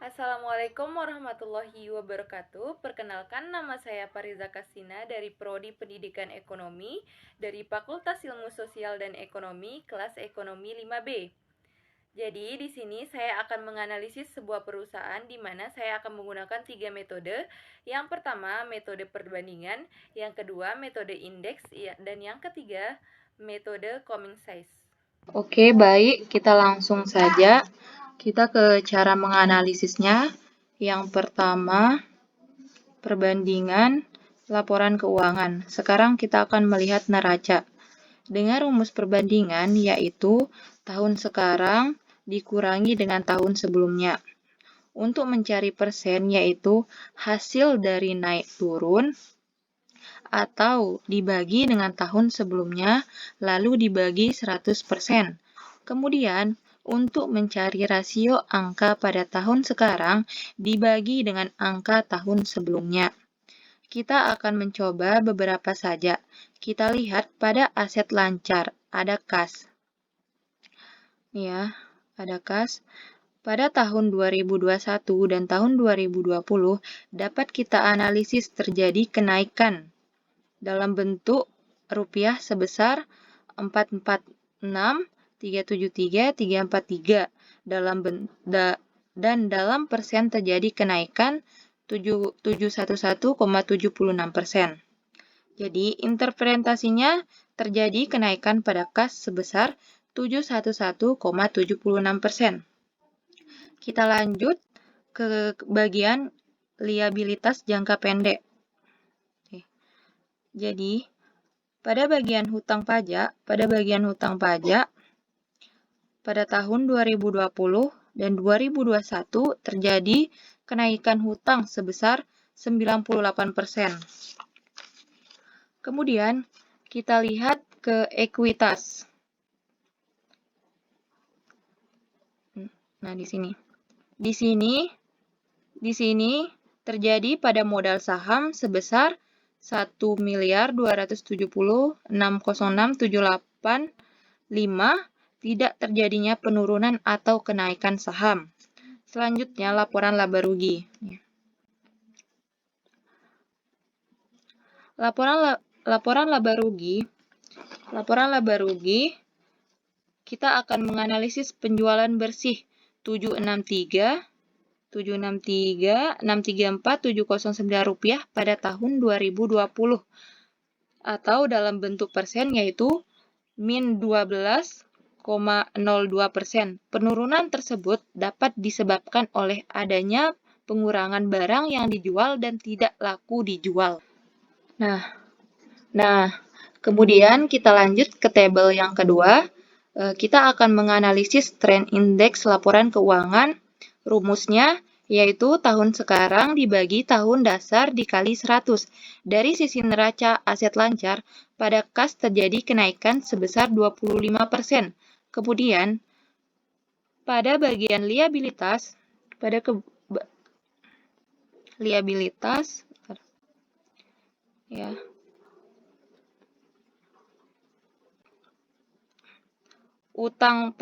Assalamualaikum warahmatullahi wabarakatuh. Perkenalkan, nama saya Fariza Kasina dari Prodi Pendidikan Ekonomi dari Fakultas Ilmu Sosial dan Ekonomi, kelas Ekonomi 5B. Jadi, di sini saya akan menganalisis sebuah perusahaan di mana saya akan menggunakan 3 metode. Yang pertama, metode perbandingan, yang kedua, metode indeks, dan yang ketiga, metode Coming Size. Oke, baik. Kita langsung saja. Kita ke cara menganalisisnya. Yang pertama, perbandingan laporan keuangan. Sekarang kita akan melihat neraca. Dengan rumus perbandingan, yaitu tahun sekarang dikurangi dengan tahun sebelumnya. Untuk mencari persen, yaitu hasil dari naik turun, atau dibagi dengan tahun sebelumnya, lalu dibagi 100%. Kemudian, untuk mencari rasio angka pada tahun sekarang dibagi dengan angka tahun sebelumnya. Kita akan mencoba beberapa saja. Kita lihat pada aset lancar, ada kas. Ya, ada kas. Pada tahun 2021 dan tahun 2020 dapat kita analisis terjadi kenaikan dalam bentuk rupiah sebesar 446.373.343 dan dalam persen terjadi kenaikan 711,76%. Jadi interpretasinya terjadi kenaikan pada kas sebesar 711,76%. Kita lanjut ke bagian liabilitas jangka pendek. Jadi, pada bagian hutang pajak, pada tahun 2020 dan 2021 terjadi kenaikan hutang sebesar 98%. Kemudian, kita lihat ke ekuitas. Nah, di sini terjadi pada modal saham sebesar 1.270.606.785 tidak terjadinya penurunan atau kenaikan saham. Selanjutnya, laporan laba rugi. Laporan laba rugi, kita akan menganalisis penjualan bersih 764.709 rupiah pada tahun 2020 atau dalam bentuk persen yaitu min 12,02%. Penurunan tersebut dapat disebabkan oleh adanya pengurangan barang yang dijual dan tidak laku dijual. Nah, kemudian kita lanjut ke tabel yang kedua. Kita akan menganalisis tren indeks laporan keuangan. Rumusnya yaitu tahun sekarang dibagi tahun dasar dikali 100. Dari sisi neraca aset lancar, pada kas terjadi kenaikan sebesar 25%. Kemudian, pada bagian liabilitas, utang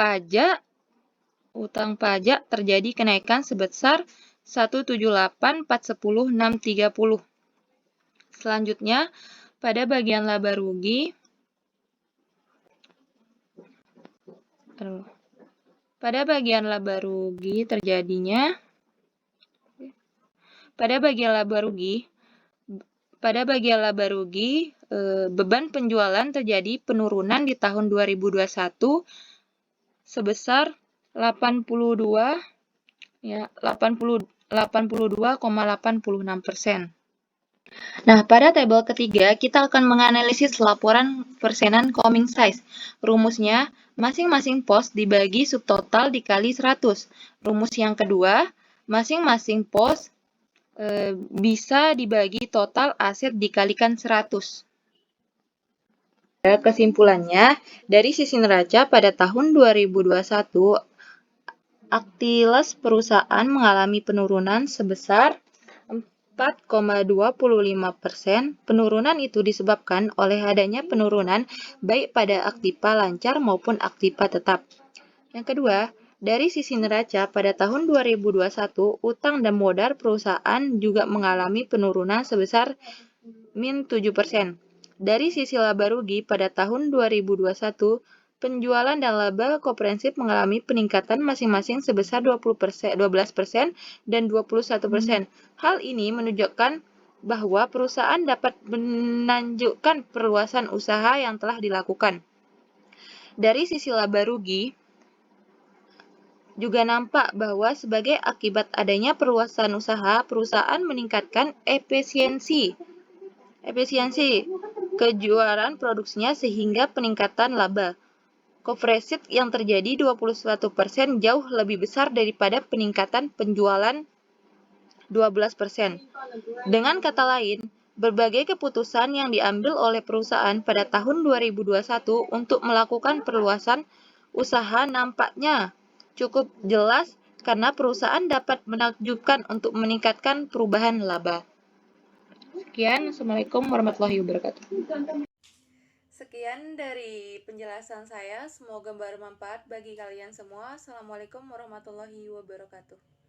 pajak terjadi kenaikan sebesar 178.410.630. Selanjutnya, pada bagian laba rugi, beban penjualan terjadi penurunan di tahun 2021 sebesar 82,86%. Nah, pada tabel ketiga, kita akan menganalisis laporan persenan coming size. Rumusnya, masing-masing pos dibagi subtotal dikali 100. Rumus yang kedua, masing-masing pos bisa dibagi total aset dikalikan 100. Kesimpulannya, dari sisi neraca pada tahun 2021, aktivitas perusahaan mengalami penurunan sebesar 4,25%. Penurunan itu disebabkan oleh adanya penurunan baik pada aktiva lancar maupun aktiva tetap. Yang kedua, Dari sisi neraca, pada tahun 2021, utang dan modal perusahaan juga mengalami penurunan sebesar min 7%. Dari sisi laba rugi, pada tahun 2021, penjualan dan laba komprehensif mengalami peningkatan masing-masing sebesar 12% dan 21%. Hal ini menunjukkan bahwa perusahaan dapat menunjukkan perluasan usaha yang telah dilakukan. Dari sisi laba rugi, juga nampak bahwa sebagai akibat adanya perluasan usaha, perusahaan meningkatkan efisiensi kejuaraan produksinya sehingga peningkatan laba kompresif yang terjadi 21% jauh lebih besar daripada peningkatan penjualan 12%. Dengan kata lain, berbagai keputusan yang diambil oleh perusahaan pada tahun 2021 untuk melakukan perluasan usaha nampaknya cukup jelas karena perusahaan dapat menakjubkan untuk meningkatkan perubahan laba. Sekian, Assalamualaikum warahmatullahi wabarakatuh. Sekian dari penjelasan saya, semoga bermanfaat bagi kalian semua. Assalamualaikum warahmatullahi wabarakatuh.